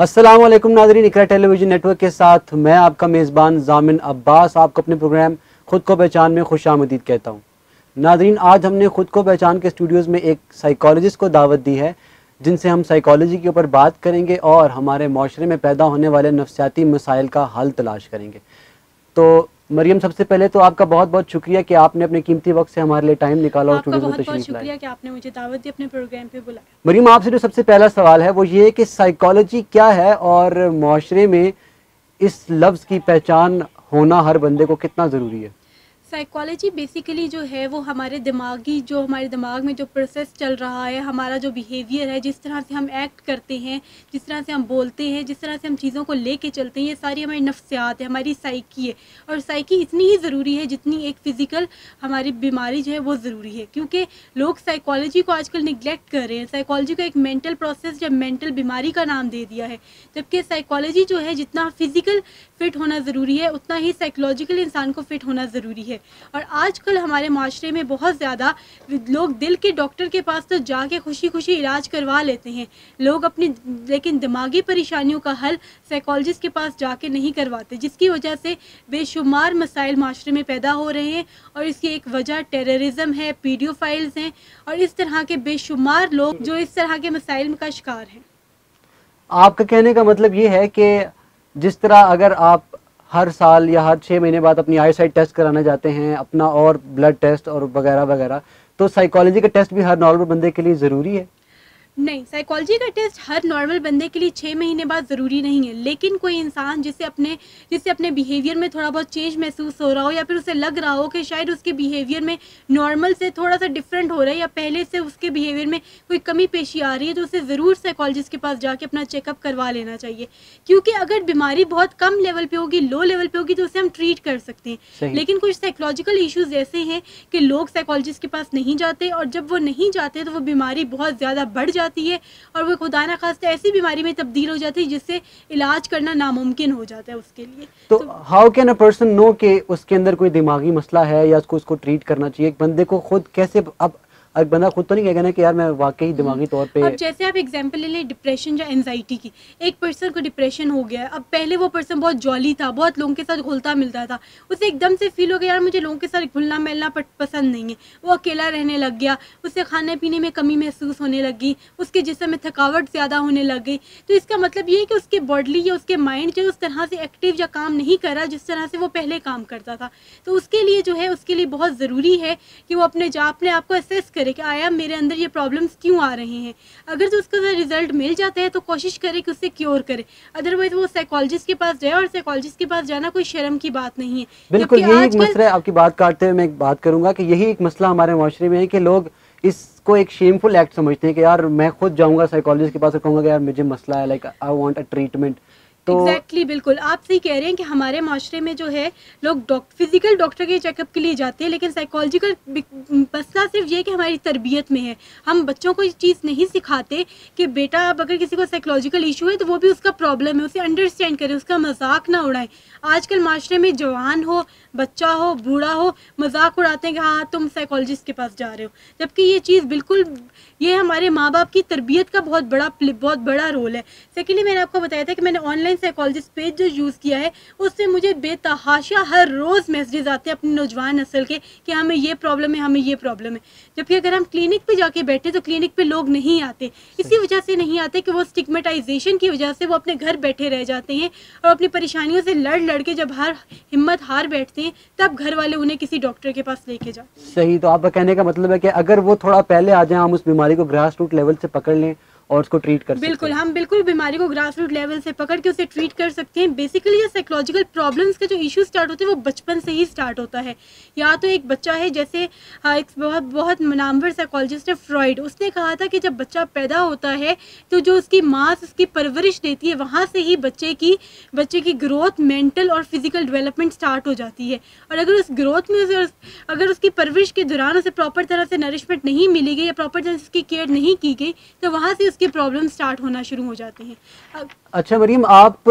अस्सलाम वालेकुम नाज़रीन, इकरा टेलीविज़न नेटवर्क के साथ मैं आपका मेज़बान ज़ामिन अब्बास आपको अपने प्रोग्राम खुद को पहचान में खुशामदीद कहता हूँ। नाज़रीन, आज हमने खुद को पहचान के स्टूडियोज़ में एक साइकोलॉजिस्ट को दावत दी है, जिनसे हम साइकोलॉजी के ऊपर बात करेंगे और हमारे माशरे में पैदा होने वाले नफ्सियाती मसाइल का हल तलाश करेंगे। तो मरियम, सबसे पहले तो आपका बहुत बहुत शुक्रिया कि आपने अपने कीमती वक्त से हमारे लिए टाइम निकाला और स्टूडियो में तशरीफ लाए। शुक्रिया कि आपने मुझे दावत दी, अपने प्रोग्राम पे बुलाया। मरियम, आपसे जो सबसे पहला सवाल है वो ये है कि साइकोलॉजी क्या है और माशरे में इस लफ्ज़ की पहचान होना हर बंदे को कितना ज़रूरी है? साइकोलॉजी बेसिकली जो है वो हमारे दिमाग में जो प्रोसेस चल रहा है, हमारा जो बिहेवियर है, जिस तरह से हम एक्ट करते हैं, जिस तरह से हम बोलते हैं, जिस तरह से हम चीज़ों को लेके चलते हैं, ये सारी हमारी नफ्सियात है, हमारी साइकी है। और साइकी इतनी ही ज़रूरी है जितनी एक फ़िज़िकल हमारी बीमारी जो है वो ज़रूरी है, क्योंकि लोग साइकोलॉजी को आजकल निगलेक्ट कर रहे हैं। साइकोलॉजी को एक मेंटल प्रोसेस या मेंटल बीमारी का नाम दे दिया है, जबकि साइकोलॉजी जो है जितना फ़िज़िकल फ़िट होना ज़रूरी है उतना ही साइकोलॉजिकल इंसान को फ़िट होना ज़रूरी है। और आजकल हमारे माशरे में बहुत ज़्यादा लोग दिल के डॉक्टर के पास तो जाके खुशी खुशी इलाज करवा लेते हैं लोग अपनी, लेकिन दिमागी परेशानियों का हल साइकोलॉजिस्ट के पास जाके नहीं करवाते, जिसकी वजह से बेशुमार मसाइल माशरे में पैदा हो रहे हैं। और इसकी एक वजह टेररिज्म है, पीडियोफाइल्स हैं और इस तरह के बेशुमार लोग जो इस तरह के मसाइल का शिकार हैं। आपका कहने का मतलब ये है कि जिस तरह अगर आप हर साल या हर 6 महीने बाद अपनी आई साइट टेस्ट कराना जाते हैं, अपना और ब्लड टेस्ट और वगैरह वगैरह, तो साइकोलॉजी का टेस्ट भी हर नॉर्मल बंदे के लिए ज़रूरी है? नहीं, साइकोलॉजी का टेस्ट हर नॉर्मल बंदे के लिए 6 महीने बाद ज़रूरी नहीं है, लेकिन कोई इंसान जिससे अपने बिहेवियर में थोड़ा बहुत चेंज महसूस हो रहा हो या फिर उसे लग रहा हो कि शायद उसके बिहेवियर में नॉर्मल से थोड़ा सा डिफरेंट हो रहा है या पहले से उसके बिहेवियर में कोई कमी पेशी आ रही है, तो उसे ज़रूर साइकोलॉजिस्ट के पास जाके अपना चेकअप करवा लेना चाहिए। क्योंकि अगर बीमारी बहुत कम लेवल पर होगी, लो लेवल पर होगी, तो उसे हम ट्रीट कर सकते हैं। लेकिन कुछ साइकोलॉजिकल इशूज़ ऐसे हैं कि लोग साइकोलॉजिस्ट के पास नहीं जाते, और जब वो नहीं जाते तो वो बीमारी बहुत ज़्यादा बढ़ जाती है और वो खुदा ना खास्ता ऐसी बीमारी में तब्दील हो जाती है जिससे इलाज करना नामुमकिन हो जाता है उसके लिए। तो how can a person know कि उसके अंदर कोई दिमागी मसला है या उसको ट्रीट करना चाहिए? एक बंदे को खुद कैसे, अब एक बंदा खुद तो नहीं कहेगा ना कि यार मैं वाकई दिमागी तौर पे। अब जैसे आप एग्जांपल ले लें डिप्रेशन या एंजाइटी की। एक पर्सन को डिप्रेशन हो गया है, अब पहले वो पर्सन बहुत जॉली था, बहुत लोगों के साथ घुलता मिलता था, उसे एकदम से फील हो गया यार मुझे लोगों के साथ घुलना मिलना पसंद नहीं है, वो अकेला रहने लग गया, उसे खाने पीने में कमी महसूस होने लगी, उसके जिस्म में थकावट ज़्यादा होने लग गई। तो इसका मतलब ये है कि उसके बॉडी या उसके माइंड जो उस तरह से एक्टिव या काम नहीं कर रहा जिस तरह से वो पहले काम करता था। तो उसके लिए जो है उसके लिए बहुत ज़रूरी है कि वो अपने आप को असेस करे कि आया मेरे अंदर ये प्रॉब्लम्स क्यों आ रहे हैं। अगर तो उसका रिजल्ट मिल जाता है तो कोशिश करे कि उससे क्योर करे, अदरवाइज वो साइकोलॉजिस्ट के पास जाए, और साइकोलॉजिस्ट के पास जाना कोई शर्म की बात नहीं है। बिल्कुल यही एक मसला है। आपकी बात काटते हुए मैं एक बात करूंगा कि यही एक मसला हमारे माशरे में है कि लोग इसको एक शेमफुल एक्ट समझते हैं कि यार मैं खुद जाऊंगा साइकोलॉजिस्ट के पास और कहूंगा कि यार मुझे मसला है, like I want a treatment. तो एग्जैक्टली बिल्कुल आप सही कह रहे हैं कि हमारे माशरे में जो है लोग फिजिकल डॉक्टर के चेकअप के लिए जाते हैं, लेकिन साइकोलॉजिकल मसला सिर्फ ये कि हमारी तरबियत में है। हम बच्चों को ये चीज़ नहीं सिखाते कि बेटा अब अगर किसी को साइकोलॉजिकल इशू है तो वो भी उसका प्रॉब्लम है, उसे अंडरस्टैंड करें, उसका मजाक ना उड़ाएं। आजकल माशरे में जवान हो, बच्चा हो, बूढ़ा हो, मजाक उड़ाते हैं कि हाँ तुम साइकोलॉजिस्ट के पास जा रहे हो, जबकि ये चीज़ बिल्कुल, ये हमारे माँ बाप की तरबियत का बहुत बड़ा रोल है। सेकेंडली मैंने आपको बताया था कि मैंने ऑनलाइन साइकोलॉजिस्ट पेज जो यूज़ किया है उससे मुझे बेतहाशा हर रोज़ मैसेजेस आते हैं अपनी नौजवान नस्ल के कि हमें ये प्रॉब्लम है, हमें ये प्रॉब्लम है। जबकि अगर हम क्लिनिक पे जाके बैठे तो क्लिनिक पे लोग नहीं आते, इसी वजह से नहीं आते कि वो स्टिग्मेटाइजेशन की वजह से वो अपने घर बैठे रह जाते हैं और अपनी परेशानियों से लड़ के जब हिम्मत हार बैठते हैं तब घर वाले उन्हें किसी डॉक्टर के पास लेके जाते हैं। सही। तो आपका कहने का मतलब है कि अगर वो थोड़ा पहले आ जाए, हम उस बीमारी को ग्रास रूट लेवल से पकड़ लें और उसको ट्रीट कर सकते हैं। बिल्कुल, हम बिल्कुल बीमारी को ग्रास रूट लेवल से पकड़ के उसे ट्रीट कर सकते हैं। बेसिकली ये साइकोलॉजिकल प्रॉब्लम्स के जो इश्यू स्टार्ट होते हैं वो बचपन से ही स्टार्ट होता है। या तो एक बच्चा है, जैसे एक बहुत नामवर साइकोलॉजिस्ट है फ्रॉइड, उसने कहा था कि जब बच्चा पैदा होता है तो जो उसकी माँ उसकी परवरिश देती है वहाँ से ही बच्चे की ग्रोथ, मेंटल और फिजिकल डेवलपमेंट स्टार्ट हो जाती है। और अगर उस ग्रोथ में अगर उसकी परवरिश के दौरान उसे प्रॉपर तरह से नरिशमेंट नहीं मिली गई या प्रॉपर तरह से उसकी केयर नहीं की गई तो वहाँ से के प्रॉब्लम स्टार्ट होना शुरू हो जाते हैं। अच्छा मरीम, आप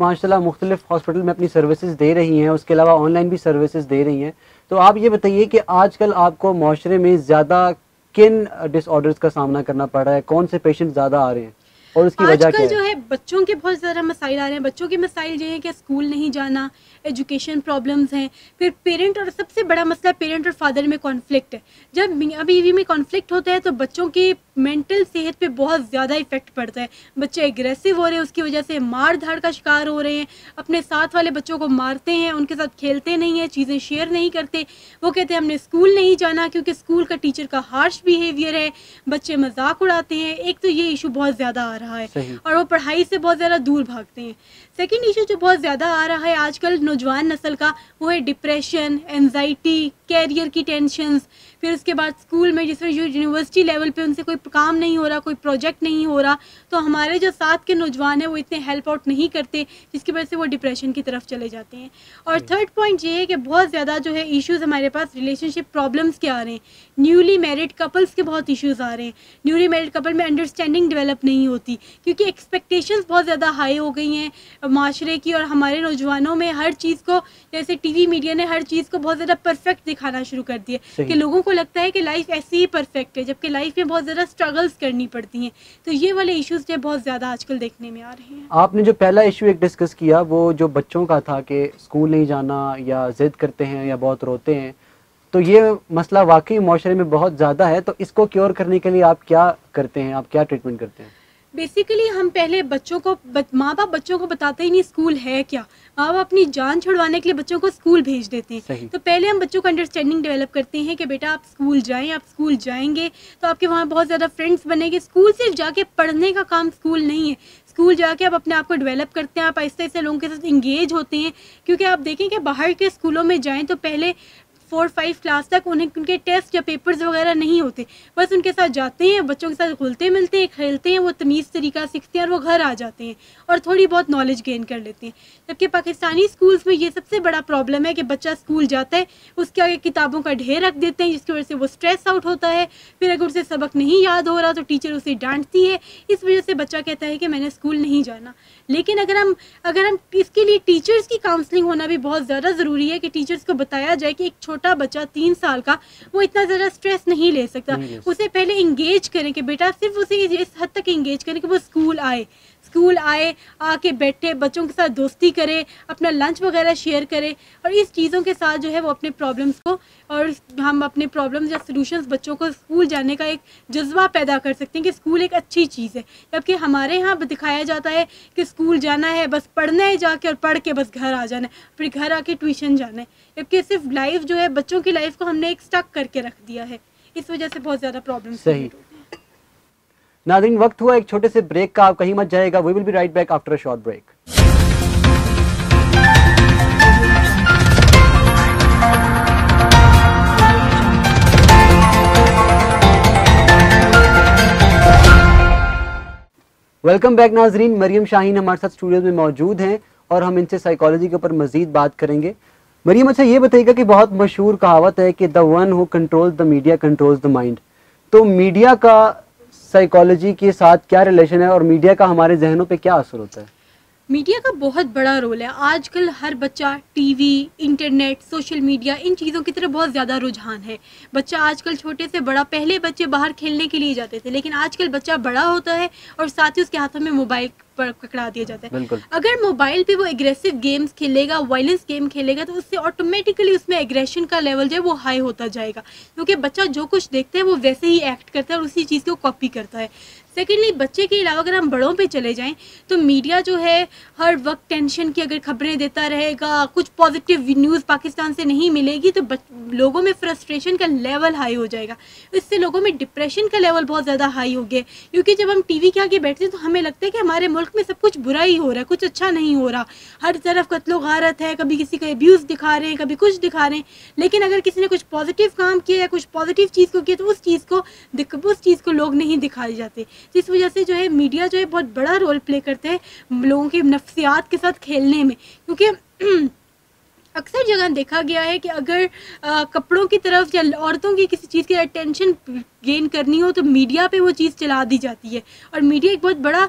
माशाल्लाह मुख्तलिफ हॉस्पिटल में अपनी सर्विसेज दे रही हैं, उसके अलावा ऑनलाइन भी सर्विसेज दे रही हैं, तो आप ये बताइए कि आजकल आपको माशरे में ज़्यादा किन डिसऑर्डर्स का सामना करना पड़ रहा है, कौन से पेशेंट ज़्यादा आ रहे हैं? और उसकी वजह क्या आजकल है? जो है बच्चों के बहुत ज़्यादा मसाइल आ रहे हैं। बच्चों के मसाइल ये हैं कि स्कूल नहीं जाना, एजुकेशन प्रॉब्लम्स हैं, फिर पेरेंट, और सबसे बड़ा मसला पेरेंट और फादर में कॉन्फ्लिक्ट है। जब मियाँ बीवी में कॉन्फ्लिक्ट होता है तो बच्चों की मेंटल सेहत पे बहुत ज़्यादा इफेक्ट पड़ता है। बच्चे एग्रेसिव हो रहे हैं, उसकी वजह से मार धाड़ का शिकार हो रहे हैं, अपने साथ वाले बच्चों को मारते हैं, उनके साथ खेलते नहीं हैं, चीज़ें शेयर नहीं करते। वो कहते हैं हमने स्कूल नहीं जाना क्योंकि स्कूल का टीचर का हार्श बिहेवियर है, बच्चे मजाक उड़ाते हैं। एक तो ये इशू बहुत ज़्यादा आ रहा है सही। और वो पढ़ाई से बहुत ज़्यादा दूर भागते हैं। सेकेंड इशू जो बहुत ज़्यादा आ रहा है आजकल नौजवान नस्ल का, वो है डिप्रेशन, एनजाइटी, कैरियर की टेंशन्स। फिर उसके बाद स्कूल में जिसमें यूनिवर्सिटी लेवल पे उनसे कोई काम नहीं हो रहा, कोई प्रोजेक्ट नहीं हो रहा, तो हमारे जो साथ के नौजवान हैं वो इतने हेल्प आउट नहीं करते, जिसकी वजह से वो डिप्रेशन की तरफ चले जाते हैं। और थर्ड पॉइंट ये है कि बहुत ज़्यादा जो है इश्यूज़ हमारे पास रिलेशनशिप प्रॉब्लम्स के आ रहे हैं। न्यूली मैरिड कपल्स के बहुत इश्यूज़ आ रहे हैं। न्यूली मैरिड कपल में अंडरस्टैंडिंग डेवलप नहीं होती क्योंकि एक्सपेक्टेशंस बहुत ज़्यादा हाई हो गई हैं माशरे की, और हमारे नौजवानों में हर चीज़ को, जैसे टीवी मीडिया ने हर चीज़ को बहुत ज़्यादा परफेक्ट दिखाना शुरू कर दिया कि लोगों को लगता है कि लाइफ ऐसी ही परफेक्ट है, जबकि लाइफ में बहुत ज़्यादा स्ट्रगल्स करनी पड़ती हैं। तो ये वाले इश्यूज़ जो बहुत ज़्यादा आजकल देखने में आ रहे हैं। आपने जो पहला इशू एक डिस्कस किया वो जो बच्चों का था कि स्कूल नहीं जाना या जिद करते हैं या बहुत रोते हैं, तो ये मसला वाकई माशरे में बहुत ज़्यादा है। तो इसको क्योर करने के लिए आप क्या करते हैं, आप क्या ट्रीटमेंट करते हैं? बेसिकली हम पहले बच्चों को माँ बाप बच्चों को बताते ही नहीं स्कूल है क्या। माँ बाप अपनी जान छुड़वाने के लिए बच्चों को स्कूल भेज देते हैं। तो पहले हम बच्चों को अंडरस्टैंडिंग डेवलप करते हैं कि बेटा आप स्कूल जाएं, आप स्कूल जाएंगे तो आपके वहाँ बहुत ज़्यादा फ्रेंड्स बनेंगे। स्कूल सिर्फ जाके पढ़ने का काम स्कूल नहीं है, स्कूल जाके आप अपने आप को डेवलप करते हैं, आप आहिस्ते आहिस्ते लोगों के साथ इंगेज होते हैं। क्योंकि आप देखें कि बाहर के स्कूलों में जाएँ तो पहले 4-5 क्लास तक उनके टेस्ट या पेपर्स वगैरह नहीं होते, बस उनके साथ जाते हैं, बच्चों के साथ घुलते मिलते हैं, खेलते हैं, वो तमीज़ तरीका सीखते हैं और वो घर आ जाते हैं और थोड़ी बहुत नॉलेज गेन कर लेते हैं। जबकि पाकिस्तानी स्कूल्स में ये सबसे बड़ा प्रॉब्लम है कि बच्चा स्कूल जाता है, उसके आगे किताबों का ढेर रख देते हैं, जिसकी वजह से वो स्ट्रेस आउट होता है। फिर अगर उसे सबक नहीं याद हो रहा तो टीचर उसे डांटती है, इस वजह से बच्चा कहता है कि मैंने स्कूल नहीं जाना। लेकिन अगर हम इसके लिए टीचर्स की काउंसलिंग होना भी बहुत ज़्यादा ज़रूरी है कि टीचर्स को बताया जाए कि एक छोटा बच्चा 3 साल का वो इतना ज़्यादा स्ट्रेस नहीं ले सकता। उसे पहले इंगेज करें कि बेटा सिर्फ उसे इस हद तक इंगेज करें कि वो स्कूल आए, आके बैठे, बच्चों के साथ दोस्ती करे, अपना लंच वगैरह शेयर करे, और इस चीज़ों के साथ जो है वो अपने प्रॉब्लम्स को, और हम अपने प्रॉब्लम्स या सॉल्यूशंस बच्चों को स्कूल जाने का एक जज्बा पैदा कर सकते हैं कि स्कूल एक अच्छी चीज़ है। जबकि हमारे यहाँ दिखाया जाता है कि स्कूल जाना है, बस पढ़ना है जाके, और पढ़ के बस घर आ जाना है, फिर घर आके ट्यूशन जाना है। जबकि सिर्फ लाइफ जो है बच्चों की लाइफ को हमने एक स्टक करके रख दिया है, इस वजह से बहुत ज़्यादा प्रॉब्लम। सही। नाज़रीन, वक्त हुआ एक छोटे से ब्रेक का, आप कहीं मत जाएगा। We will be right back after a short break. Welcome back नाज़रीन, मरियम शाहीन हमारे साथ स्टूडियो में मौजूद हैं और हम इनसे साइकोलॉजी के ऊपर मजीद बात करेंगे। मरियम, अच्छा ये बताइएगा कि बहुत मशहूर कहावत है कि the one who controls the media controls the mind. तो मीडिया का साइकोलॉजी के साथ क्या रिलेशन है और मीडिया का हमारे जहनों पे क्या असर होता है? मीडिया का बहुत बड़ा रोल है। आजकल हर बच्चा टीवी, इंटरनेट, सोशल मीडिया, इन चीज़ों की तरफ बहुत ज़्यादा रुझान है। बच्चा आजकल छोटे से बड़ा, पहले बच्चे बाहर खेलने के लिए जाते थे, लेकिन आजकल बच्चा बड़ा होता है और साथ ही उसके हाथों में मोबाइल पकड़ा दिया जाता है। अगर मोबाइल पे वो एग्रेसिव गेम्स खेलेगा, वायलेंस गेम खेलेगा, तो उससे ऑटोमेटिकली उसमें एग्रेशन का लेवल जो है वो हाई होता जाएगा, क्योंकि बच्चा जो कुछ देखता है वो वैसे ही एक्ट करता है और उसी चीज़ को कॉपी करता है। सेकेंडली, बच्चे के अलावा अगर हम बड़ों पे चले जाएं तो मीडिया जो है हर वक्त टेंशन की अगर खबरें देता रहेगा, कुछ पॉजिटिव न्यूज़ पाकिस्तान से नहीं मिलेगी, तो लोगों में फ्रस्ट्रेशन का लेवल हाई हो जाएगा। इससे लोगों में डिप्रेशन का लेवल बहुत ज़्यादा हाई हो गया, क्योंकि जब हम टीवी के आगे बैठते हैं तो हमें लगता है कि हमारे मुल्क में सब कुछ बुरा ही हो रहा है, कुछ अच्छा नहीं हो रहा, हर तरफ कत्लो गारत है, कभी किसी का अब्यूज़ दिखा रहे हैं, कभी कुछ दिखा रहे हैं। लेकिन अगर किसी ने कुछ पॉजिटिव काम किया या कुछ पॉजिटिव चीज़ को किया तो उस चीज़ को लोग नहीं दिखाए जाते, जिस वजह से जो है मीडिया जो है बहुत बड़ा रोल प्ले करते हैं लोगों की नफ्सियात के साथ खेलने में। क्योंकि अक्सर जगह देखा गया है कि अगर कपड़ों की तरफ या औरतों की किसी चीज़ की अटेंशन गेन करनी हो तो मीडिया पे वो चीज़ चला दी जाती है, और मीडिया एक बहुत बड़ा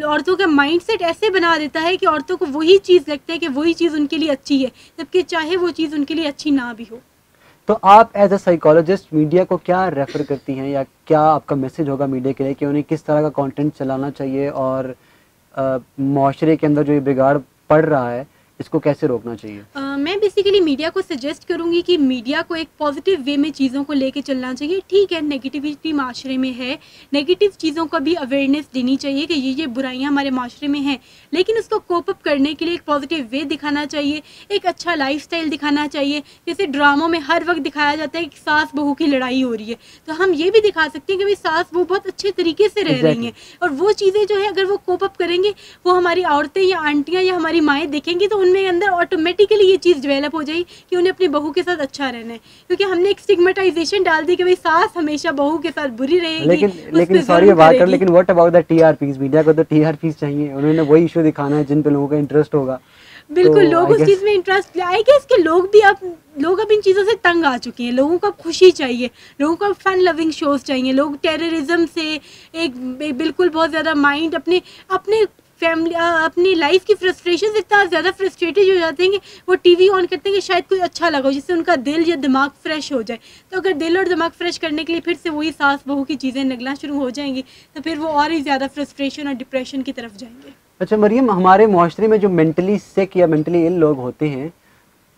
औरतों का माइंडसेट ऐसे बना देता है कि औरतों को वही चीज़ लगता है कि वही चीज़ उनके लिए अच्छी है, जबकि चाहे वो चीज़ उनके लिए अच्छी ना भी हो। तो आप एज अ साइकोलॉजिस्ट मीडिया को क्या रेफर करती हैं, या क्या आपका मैसेज होगा मीडिया के लिए कि उन्हें किस तरह का कंटेंट चलाना चाहिए, और माशरे के अंदर जो ये बिगाड़ पड़ रहा है इसको कैसे रोकना चाहिए? मैं बेसिकली मीडिया को सजेस्ट करूंगी कि मीडिया को एक पॉजिटिव वे में चीज़ों को लेके चलना चाहिए। ठीक है, नेगेटिविटी माशरे में है, नेगेटिव चीज़ों का भी अवेयरनेस देनी चाहिए कि ये बुराइयां हमारे माशरे में हैं, लेकिन उसको कोप अप करने के लिए एक पॉजिटिव वे दिखाना चाहिए, एक अच्छा लाइफस्टाइल दिखाना चाहिए। जैसे ड्रामों में हर वक्त दिखाया जाता है कि सास बहू की लड़ाई हो रही है, तो हम ये भी दिखा सकते हैं कि भाई सास बहू बहुत अच्छे तरीके से रह रही हैं, और वो चीज़ें जो है अगर वो कोप अप करेंगे, वो हमारी औरतें या आंटियाँ या हमारी माएँ देखेंगी तो उनमें अंदर ऑटोमेटिकली ये चीज़ डेवलप हो जाएगी कि उन्हें अपनी बहू के साथ अच्छा रहना है। क्योंकि हमने एक स्टिग्मेटाइजेशन डाल दी कि भाई सास हमेशा बहू के साथ बुरी रहेगी। लेकिन सॉरी बात कर, लेकिन what about the TRPs? Media को तो टीआरपीज चाहिए, उन्होंने वही इशू दिखाना है जिन पे लोगों का इंटरेस्ट होगा। बिल्कुल, लोग उस चीज़ में इंटरेस्ट, आई गेस कि लोग अब इन चीज़ों से तंग आ चुके हैं। लोगों को अब खुशी चाहिए, लोगों को फन लविंग शोज चाहिए। लोग टेररिज्म से एक बिल्कुल बहुत ज़्यादा माइंड अपने फैमिली अपनी लाइफ की फ्रस्ट्रेशन से इतना ज़्यादा फ्रस्ट्रेटेड हो जाते हैं कि वो टीवी ऑन करते हैं कि शायद कोई अच्छा लगा जिससे उनका दिल या दिमाग फ्रेश हो जाए। तो अगर दिल और दिमाग फ्रेश करने के लिए फिर से वही सास बहू की चीज़ें निकलना शुरू हो जाएंगी तो फिर वो और ही ज़्यादा फ्रस्ट्रेशन और डिप्रेशन की तरफ जाएंगे। अच्छा मरियम, हमारे माशरे में जो मेंटली सिक या मेंटली इल लोग होते हैं,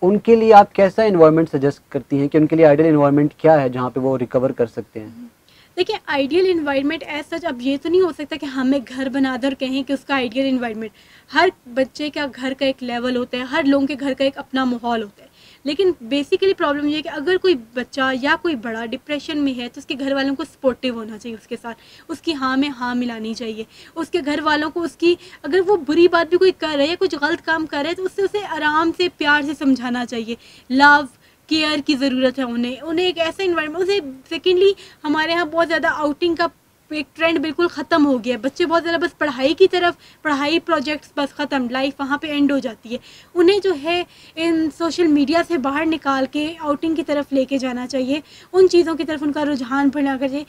उनके लिए आप कैसा एनवायरनमेंट सजेस्ट करती हैं कि उनके लिए आइडियल एनवायरनमेंट क्या है जहाँ पे वो रिकवर कर सकते हैं? देखिए, आइडियल इन्वायरमेंट एज सच अब ये तो नहीं हो सकता कि हम एक घर बना कर कहें कि उसका आइडियल इन्वायरमेंट। हर बच्चे का घर का एक लेवल होता है, हर लोगों के घर का एक अपना माहौल होता है। लेकिन बेसिकली प्रॉब्लम ये है कि अगर कोई बच्चा या कोई बड़ा डिप्रेशन में है तो उसके घर वालों को सपोर्टिव होना चाहिए, उसके साथ उसकी हाँ में हाँ मिलानी चाहिए। उसके घर वालों को उसकी अगर वो बुरी बात भी कोई कर रहा है या कुछ गलत काम कर रहा है तो उससे उसे आराम से प्यार से समझाना चाहिए। लव केयर की ज़रूरत है उन्हें एक ऐसा इन्वायरमेंट उसे। सेकेंडली, हमारे यहाँ बहुत ज़्यादा आउटिंग का एक ट्रेंड बिल्कुल ख़त्म हो गया है। बच्चे बहुत ज़्यादा बस पढ़ाई की तरफ, पढ़ाई प्रोजेक्ट्स बस ख़त्म, लाइफ वहाँ पे एंड हो जाती है। उन्हें जो है इन सोशल मीडिया से बाहर निकाल के आउटिंग की तरफ लेके जाना चाहिए। उन चीज़ों की तरफ उनका रुझान बढ़ना चाहिए।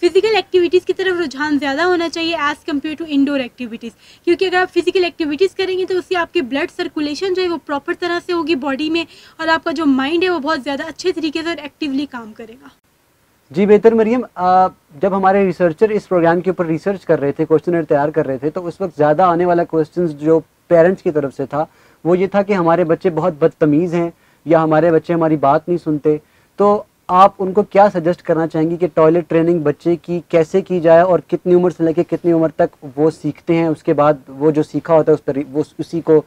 फिजिकल एक्टिविटीज़ की तरफ रुझान ज़्यादा होना चाहिए as compare to indoor activities, क्योंकि अगर आप फिजिकल एक्टिविटीज़ करेंगे तो उससे आपकी ब्लड सर्कुलेशन जो है वो प्रॉपर तरह से होगी बॉडी में, और आपका जो माइंड है वो बहुत ज़्यादा अच्छे तरीके से और एक्टिवली काम करेगा। जी बेहतर मरियम, जब हमारे रिसर्चर इस प्रोग्राम के ऊपर रिसर्च कर रहे थे, क्वेश्चनर तैयार कर रहे थे, तो उस वक्त ज़्यादा आने वाला क्वेश्चन जो पेरेंट्स की तरफ से था वो ये था कि हमारे बच्चे बहुत बदतमीज़ हैं या हमारे बच्चे हमारी बात नहीं सुनते। तो आप उनको क्या सजेस्ट करना चाहेंगी कि टॉयलेट ट्रेनिंग बच्चे की कैसे की जाए और कितनी उम्र से लेकर कितनी उम्र तक वो सीखते हैं, उसके बाद वो जो सीखा होता है उस पर वो उसी को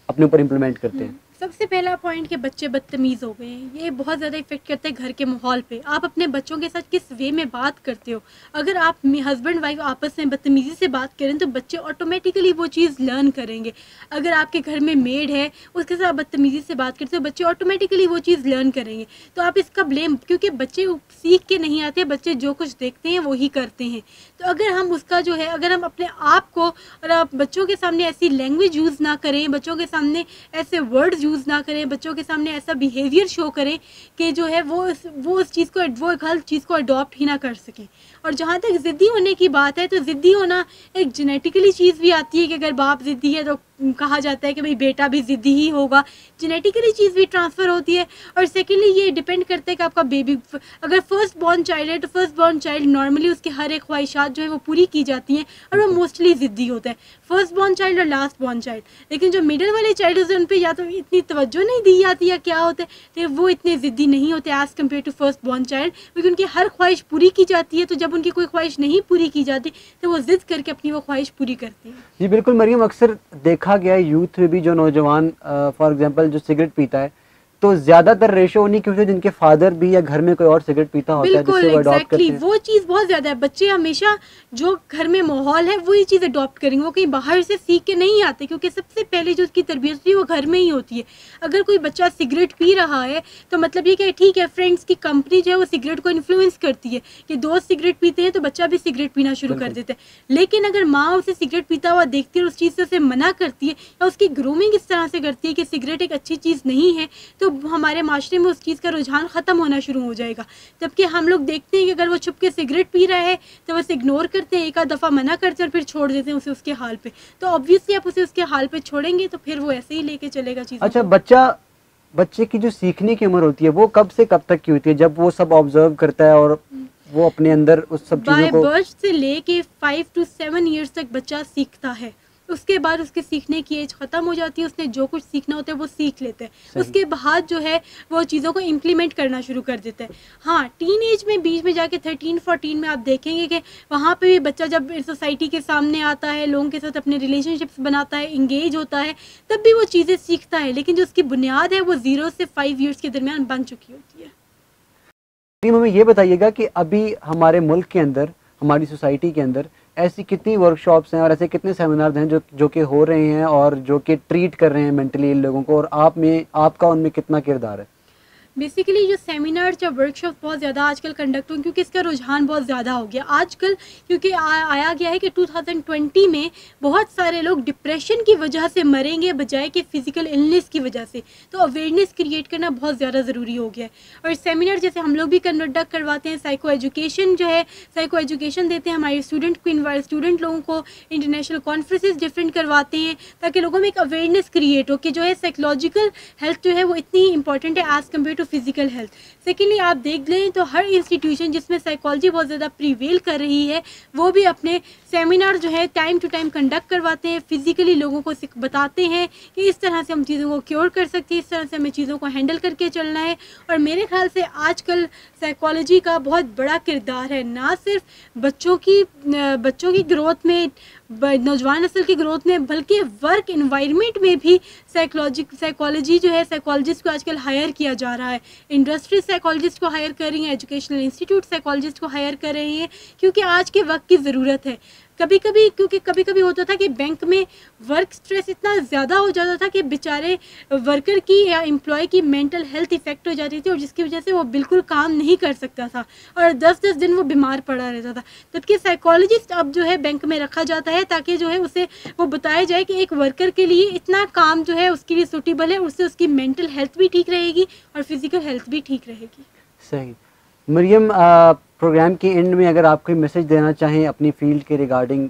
अपने ऊपर इम्प्लीमेंट करते हैं? सबसे पहला पॉइंट कि बच्चे बदतमीज़ हो गए हैं, ये बहुत ज़्यादा इफेक्ट करता है घर के माहौल पे। आप अपने बच्चों के साथ किस वे में बात करते हो। अगर आप हस्बैंड वाइफ आपस में बदतमीज़ी से बात करें तो बच्चे ऑटोमेटिकली वो चीज़ लर्न करेंगे। अगर आपके घर में मेड है उसके साथ बदतमीज़ी से बात करते हो, बच्चे ऑटोमेटिकली वो चीज़ लर्न करेंगे। तो आप इसका ब्लेम, क्योंकि बच्चे सीख के नहीं आते, बच्चे जो कुछ देखते हैं वो ही करते हैं। तो अगर हम उसका जो है, अगर हम अपने आप को और आप बच्चों के सामने ऐसी लैंग्वेज यूज़ ना करें, बच्चों के सामने ऐसे वर्ड्स यूज़ ना करें, बच्चों के सामने ऐसा बिहेवियर शो करें कि जो है वो उस चीज़ को, वो गलत चीज़ को अडॉप्ट ही ना कर सकें। और जहाँ तक ज़िद्दी होने की बात है तो ज़िद्दी होना एक जेनेटिकली चीज़ भी आती है कि अगर बाप ज़िद्दी है तो कहा जाता है कि भाई बेटा भी ज़िद्दी ही होगा। जेनेटिकली चीज़ भी ट्रांसफ़र होती है। और सेकेंडली ये डिपेंड करता है कि आपका बेबी, अगर फर्स्ट बॉर्न चाइल्ड है तो फर्स्ट बॉर्न चाइल्ड नॉर्मली उसकी हर एक ख्वाहिशात जो है वो पूरी की जाती हैं और वो मोस्टली ज़िद्दी होता है, फर्स्ट बॉर्न चाइल्ड और लास्ट बॉर्न चाइल्ड। लेकिन जो मिडिल वाले चाइल्ड होते हैं उन पर या तो इतनी तवज्जो नहीं दी जाती या क्या होता है, तो वो इतने ज़िद्दी नहीं होते as compare to first born child, क्योंकि उनकी हर ख्वाहिश पूरी की जाती है। तो जब उनकी कोई ख्वाहिश नहीं पूरी की जाती तो वो ज़िद करके अपनी वो ख्वाहिश पूरी करते हैं। जी बिल्कुल मरियम, अक्सर देखा गया है यूथ में भी जो नौजवान फॉर एग्जांपल जो सिगरेट पीता है तो ज्यादातर रेशो उन्हीं की होती है जिनके फादर भी या घर में कोई और सिगरेट पीता होता है जिससे वो अडॉप्ट करते हैं। वो चीज़ बहुत ज़्यादा है। बच्चे हमेशा जो घर में माहौल है वही चीज़ अडॉप्ट करेंगे, वो कहीं बाहर से सीख के नहीं आते, क्योंकि सबसे पहले जो उसकी तरबियत होती है वो घर में ही होती है। अगर कोई बच्चा सिगरेट पी रहा है तो मतलब ये कि ठीक है, फ्रेंड्स की कंपनी जो है वो सिगरेट को इन्फ्लुएंस करती है कि दोस्त सिगरेट पीते हैं तो बच्चा भी सिगरेट पीना शुरू कर देता है। लेकिन अगर माँ उसे सिगरेट पीता हुआ देखती है और उस चीज़ से उसे मना करती है या उसकी ग्रूमिंग इस तरह से करती है कि सिगरेट एक अच्छी चीज़ नहीं है, तो हमारे माशरे में उस चीज़ का रुझान ख़त्म होना शुरू हो जाएगा। जबकि हम लोग देखते हैं कि अगर वो छुप के सिगरेट पी रहा है तो बस इग्नोर करते हैं, एक आध दफ़ा मना करते हैं और फिर छोड़ देते हैं उसे उसके हाल पे। तो ऑब्वियसली आप उसे उसके हाल पे छोड़ेंगे तो फिर वो ऐसे ही लेके चलेगा चीज़। अच्छा, बच्चा बच्चे की जो सीखने की उम्र होती है वो कब से कब तक की होती है, जब वो सब ऑब्जर्व करता है और वो अपने अंदर उस सब चीज़ों को? बाय बर्थ से लेके 5 to 7 ईयर्स तक बच्चा सीखता है। उसके बाद उसके सीखने की एज ख़त्म हो जाती है, उसने जो कुछ सीखना होता है वो सीख लेते हैं। उसके बाद जो है वो चीज़ों को इम्प्लीमेंट करना शुरू कर देते हैं। हाँ, टीन एज में बीच में जाके 13-14 में आप देखेंगे कि वहाँ पे भी बच्चा जब सोसाइटी के सामने आता है, लोगों के साथ अपने रिलेशनशिप्स बनाता है, इंगेज होता है, तब भी वो चीज़ें सीखता है, लेकिन जो उसकी बुनियाद है वो 0 से 5 ईयर्स के दरमियान बन चुकी होती है। हमें ये बताइएगा कि अभी हमारे मुल्क के अंदर, हमारी सोसाइटी के अंदर ऐसी कितनी वर्कशॉप्स हैं और ऐसे कितने सेमिनार्स हैं जो कि हो रहे हैं और जो कि ट्रीट कर रहे हैं मेंटली इन लोगों को, और आपका उनमें कितना किरदार है? बेसिकली जो सेमिनार्स या वर्कशॉप बहुत ज़्यादा आजकल कंडक्ट हुए, क्योंकि इसका रुझान बहुत ज़्यादा हो गया आजकल, क्योंकि आया गया है कि 2020 में बहुत सारे लोग डिप्रेशन की वजह से मरेंगे बजाय कि फ़िज़िकल इलनेस की वजह से। तो अवेयरनेस क्रिएट करना बहुत ज़्यादा ज़रूरी हो गया है। और सेमिनार जैसे हम लोग भी कंडक्ट करवाते हैं, साइको एजुकेशन जो है, साइको एजुकेशन देते हैं हमारे स्टूडेंट लोगों को, इंटरनेशनल कॉन्फ्रेंसेस डिफरेंट करवाते हैं ताकि लोगों में एक अवेयरनेस क्रिएट हो कि जो है साइकोलॉजिकल हेल्थ जो है वो इतनी इंपॉर्टेंट है as compare to physical health. Secondly आप देख लें तो हर इंस्टीट्यूशन जिसमें साइकोलॉजी बहुत ज़्यादा प्रीवेल कर रही है वो भी अपने सेमिनार जो है टाइम टू टाइम कंडक्ट करवाते हैं, फिजिकली लोगों को बताते हैं कि इस तरह से हम चीज़ों को क्योर कर सकते हैं, इस तरह से हमें चीज़ों को हैंडल करके चलना है। और मेरे ख्याल से आजकल साइकोलॉजी का बहुत बड़ा किरदार है, ना सिर्फ बच्चों की ग्रोथ में, नौजवान नस्ल की ग्रोथ में, बल्कि वर्क इन्वायरमेंट में भी साइकोलॉजी जो है, साइकोलॉजिस्ट को आजकल हायर किया जा रहा है। इंडस्ट्री साइकोलॉजिस्ट को हायर कर रही हैं, एजुकेशनल इंस्टीट्यूट साइकोलॉजिस्ट को हायर कर रहे हैं, क्योंकि आज के वक्त की ज़रूरत है। क्योंकि कभी कभी होता था कि बैंक में वर्क स्ट्रेस इतना ज़्यादा हो जाता था कि बेचारे वर्कर की या एम्प्लॉय की मेंटल हेल्थ इफ़ेक्ट हो जाती थी, और जिसकी वजह से वो बिल्कुल काम नहीं कर सकता था और 10-10 दिन वो बीमार पड़ा रहता था। जबकि साइकोलॉजिस्ट अब जो है बैंक में रखा जाता है ताकि जो है उसे वो बताया जाए कि एक वर्कर के लिए इतना काम जो है उसके लिए सूटेबल है, उससे उसकी मेंटल हेल्थ भी ठीक रहेगी और फिज़िकल हेल्थ भी ठीक रहेगी। सही। मरियम, प्रोग्राम के एंड में अगर आप कोई मैसेज देना चाहें अपनी फील्ड के रिगार्डिंग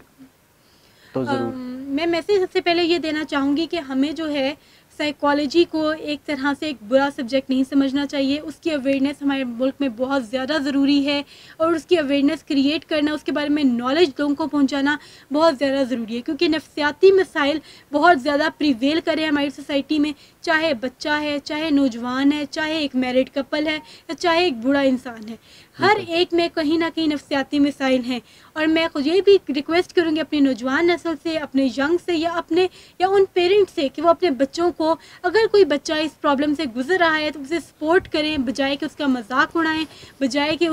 तो ज़रूर। मैं मैसेज सबसे पहले ये देना चाहूँगी कि हमें जो है साइकोलॉजी को एक तरह से एक बुरा सब्जेक्ट नहीं समझना चाहिए। उसकी अवेयरनेस हमारे मुल्क में बहुत ज़्यादा ज़रूरी है और उसकी अवेयरनेस क्रिएट करना, उसके बारे में नॉलेज लोगों को पहुंचाना बहुत ज़्यादा ज़रूरी है, क्योंकि नफ्सियाती मसाइल बहुत ज़्यादा प्रिवेल करें हमारी सोसाइटी में, चाहे बच्चा है, चाहे नौजवान है, चाहे एक मैरिड कपल है या चाहे एक बूढ़ा इंसान है, हर एक में कहीं ना कहीं नफ्सियाती मसाइल हैं। और मैं ये भी रिक्वेस्ट करूँगी अपनी नौजवान नस्ल से, अपने यंग से या उन पेरेंट्स से कि वो अपने बच्चों को, अगर कोई बच्चा इस प्रॉब्लम से गुजर रहा है तो उसे सपोर्ट करें, बजाय कि उसका मजाक उड़ाएं, बजाय कि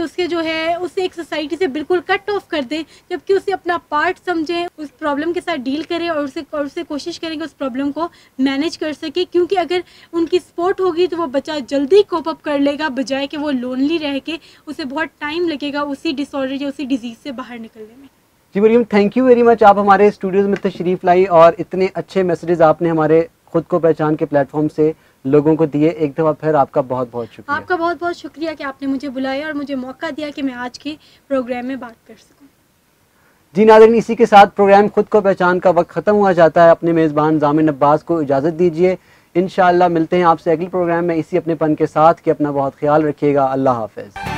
उसके जो है उसे एक सोसाइटी से बिल्कुल कट ऑफ कर दें, जबकि उसे अपना पार्ट समझें, उस प्रॉब्लम के साथ डील करें और उसे कोशिश करें कि उस प्रॉब्लम को मैनेज कर सके। क्योंकि अगर उनकी सपोर्ट होगी तो वो बच्चा जल्दी कोप अप कर लेगा, बजाय कि वो लोनली रह के उसे बहुत टाइम लगेगा उसी डिसऑर्डर या उसी डिजीज़ से बाहर निकलने में। जी Mariam, thank you very much. आप हमारे स्टूडियोज़ में तशरीफ़ लाई और इतने अच्छे मैसेजेस आपने हमारे खुद को पहचान के प्लेटफॉर्म से लोगों को दिए। एक दफ़ा फिर आपका बहुत बहुत शुक्रिया। आपका बहुत बहुत शुक्रिया कि आपने मुझे बुलाया और मुझे मौका दिया कि मैं आज के प्रोग्राम में बात कर सकूं। जी नाज़रीन, इसी के साथ प्रोग्राम खुद को पहचान का वक्त ख़त्म हुआ जाता है। अपने मेज़बान ज़ामिन अब्बास को इजाज़त दीजिए। इंशाअल्लाह मिलते हैं आपसे अगले प्रोग्राम में इसी अपनेपन के साथ कि अपना बहुत ख्याल रखिएगा। अल्लाह हाफ़िज़।